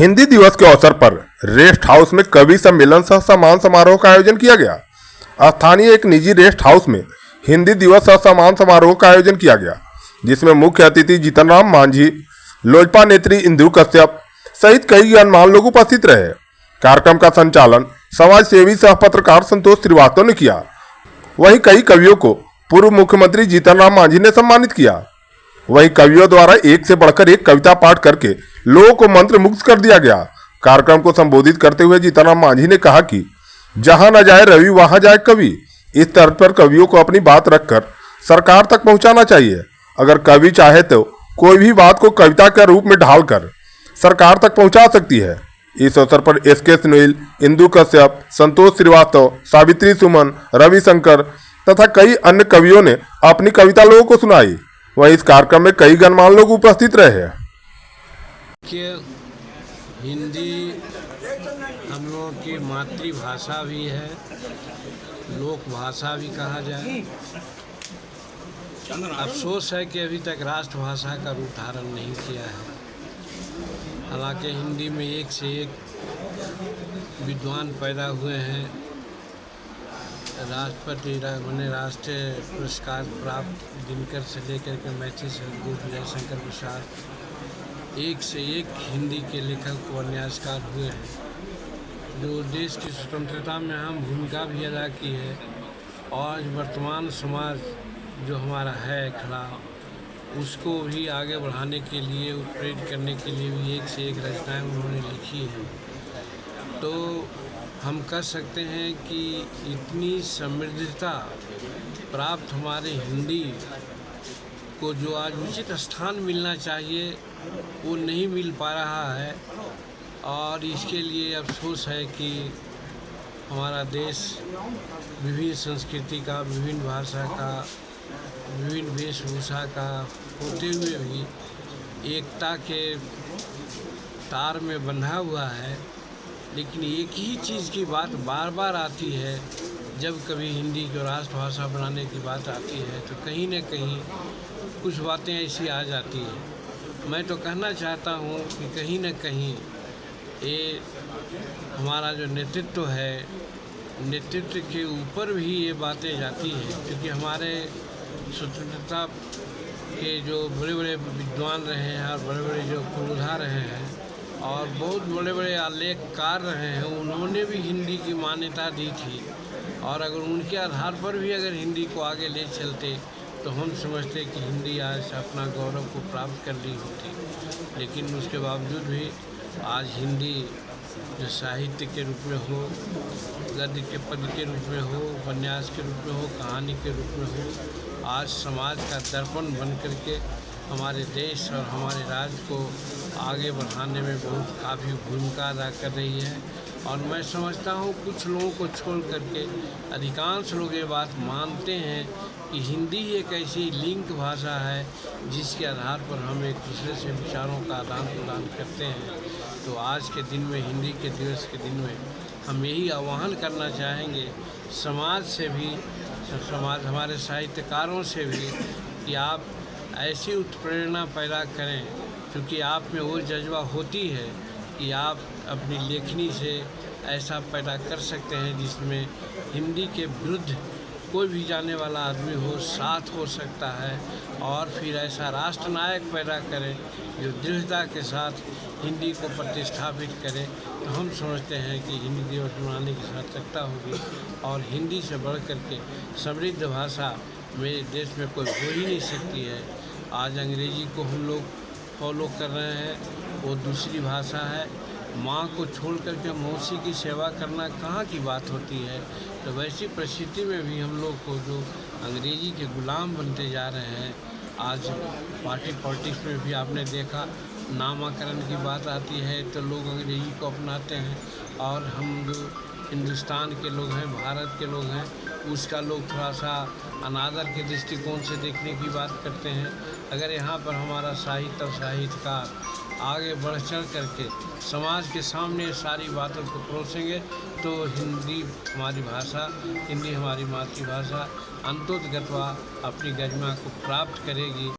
हिंदी दिवस के अवसर पर रेस्ट हाउस में कवि सम्मेलन सह सम्मान समारोह का आयोजन किया गया। स्थानीय एक निजी रेस्ट हाउस में हिंदी दिवस सह सम्मान समारोह का आयोजन किया गया, जिसमें मुख्य अतिथि जीतन राम मांझी, लोजपा नेत्री इंदु कश्यप सहित कई गणमान्य लोग उपस्थित रहे। कार्यक्रम का संचालन समाज सेवी सह पत्रकार संतोष श्रीवास्तव ने किया। वहीं कई कवियों को पूर्व मुख्यमंत्री जीतन राम मांझी ने सम्मानित किया। वहीं कवियों द्वारा एक से बढ़कर एक कविता पाठ करके लोगों को मंत्र मुग्ध कर दिया गया। कार्यक्रम को संबोधित करते हुए जीतन राम मांझी ने कहा कि जहां न जाए रवि वहां जाए कवि। इस तरह पर कवियों को अपनी बात रखकर सरकार तक पहुंचाना चाहिए। अगर कवि चाहे तो कोई भी बात को कविता के रूप में ढालकर सरकार तक पहुंचा सकती है। इस अवसर पर एसके सुनील, इंदु कश्यप, संतोष श्रीवास्तव, सावित्री सुमन, रविशंकर तथा कई अन्य कवियों ने अपनी कविता लोगों को सुनाई। वहीं इस कार्यक्रम में कई गणमान्य लोग उपस्थित रहे। हिंदी हम लोगों की मातृभाषा भी है, लोक भाषा भी कहा जाए। अफसोस है कि अभी तक राष्ट्रभाषा का रूप धारण नहीं किया है। हालांकि हिंदी में एक से एक विद्वान पैदा हुए हैं। राष्ट्रपति मैंने राष्ट्रीय पुरस्कार प्राप्त दिनकर से लेकर के मैथिली सदगुरु जयशंकर प्रसाद, एक से एक हिंदी के लेखक उपन्यासकार हुए हैं, जो देश की स्वतंत्रता में अहम भूमिका भी अदा की है। और वर्तमान समाज जो हमारा है खड़ा, उसको भी आगे बढ़ाने के लिए, उत्प्रेरित करने के लिए भी एक से एक रचनाएं उन्होंने लिखी हैं। तो हम कह सकते हैं कि इतनी समृद्धता प्राप्त हमारे हिंदी को जो आज उचित स्थान मिलना चाहिए वो नहीं मिल पा रहा है। और इसके लिए अफसोस है कि हमारा देश विभिन्न संस्कृति का, विभिन्न भाषा का, विभिन्न वेशभूषा का होते हुए भी एकता के तार में बंधा हुआ है। लेकिन एक ही चीज़ की बात बार बार आती है, जब कभी हिंदी को राष्ट्रभाषा बनाने की बात आती है तो कहीं न कहीं कुछ बातें ऐसी आ जाती हैं। मैं तो कहना चाहता हूँ कि कहीं न कहीं ये हमारा जो नेतृत्व है, नेतृत्व के ऊपर भी ये बातें जाती हैं, क्योंकि हमारे स्वतंत्रता के जो बड़े बड़े विद्वान रहे हैं और बड़े बड़े जो पुरोधा रहे हैं और बहुत बड़े बड़े आलेखकार रहे हैं, उन्होंने भी हिंदी की मान्यता दी थी। और अगर उनके आधार पर भी अगर हिंदी को आगे ले चलते तो हम समझते कि हिंदी आज अपना गौरव को प्राप्त कर ली होती। लेकिन उसके बावजूद भी आज हिंदी जो साहित्य के रूप में हो, गद्य के पद के रूप में हो, उपन्यास के रूप में हो, कहानी के रूप में हो, आज समाज का दर्पण बन करके हमारे देश और हमारे राज्य को आगे बढ़ाने में बहुत काफ़ी भूमिका अदा कर रही है। और मैं समझता हूँ कुछ लोगों को छोड़ करके अधिकांश लोग ये बात मानते हैं कि हिंदी एक ऐसी लिंक भाषा है जिसके आधार पर हम एक दूसरे से विचारों का आदान प्रदान करते हैं। तो आज के दिन में, हिंदी के दिवस के दिन में, हम यही आह्वान करना चाहेंगे समाज से भी, हमारे साहित्यकारों से भी, कि आप ऐसी उत्प्रेरणा पैदा करें, क्योंकि आप में वो जज्बा होती है कि आप अपनी लेखनी से ऐसा पैदा कर सकते हैं जिसमें हिंदी के विरुद्ध कोई भी जाने वाला आदमी हो, साथ हो सकता है। और फिर ऐसा राष्ट्रनायक पैदा करें जो दृढ़ता के साथ हिंदी को प्रतिष्ठापित करे। तो हम समझते हैं कि हिंदी दिवस मनाने की सार्थकता होगी। और हिंदी से बढ़ कर के समृद्ध भाषा मेरे देश में कोई हो ही नहीं सकती है। आज अंग्रेजी को हम लोग फॉलो कर रहे हैं, वो दूसरी भाषा है। माँ को छोड़ करके मौसी की सेवा करना कहाँ की बात होती है। तो वैसी परिस्थिति में भी हम लोग को जो अंग्रेजी के गुलाम बनते जा रहे हैं, आज पार्टी पॉलिटिक्स में भी आपने देखा, नामाकरण की बात आती है तो लोग अंग्रेजी को अपनाते हैं। और हम जो हिंदुस्तान के लोग हैं, भारत के लोग हैं, उसका लोग थोड़ा सा अनादर के दृष्टिकोण से देखने की बात करते हैं। अगर यहाँ पर हमारा साहित्य और साहित्यकार आगे बढ़ चढ़ करके समाज के सामने सारी बातों को परोसेंगे तो हिंदी हमारी भाषा, हिंदी हमारी मातृभाषा अंततोगत्वा अपनी गरिमा को प्राप्त करेगी।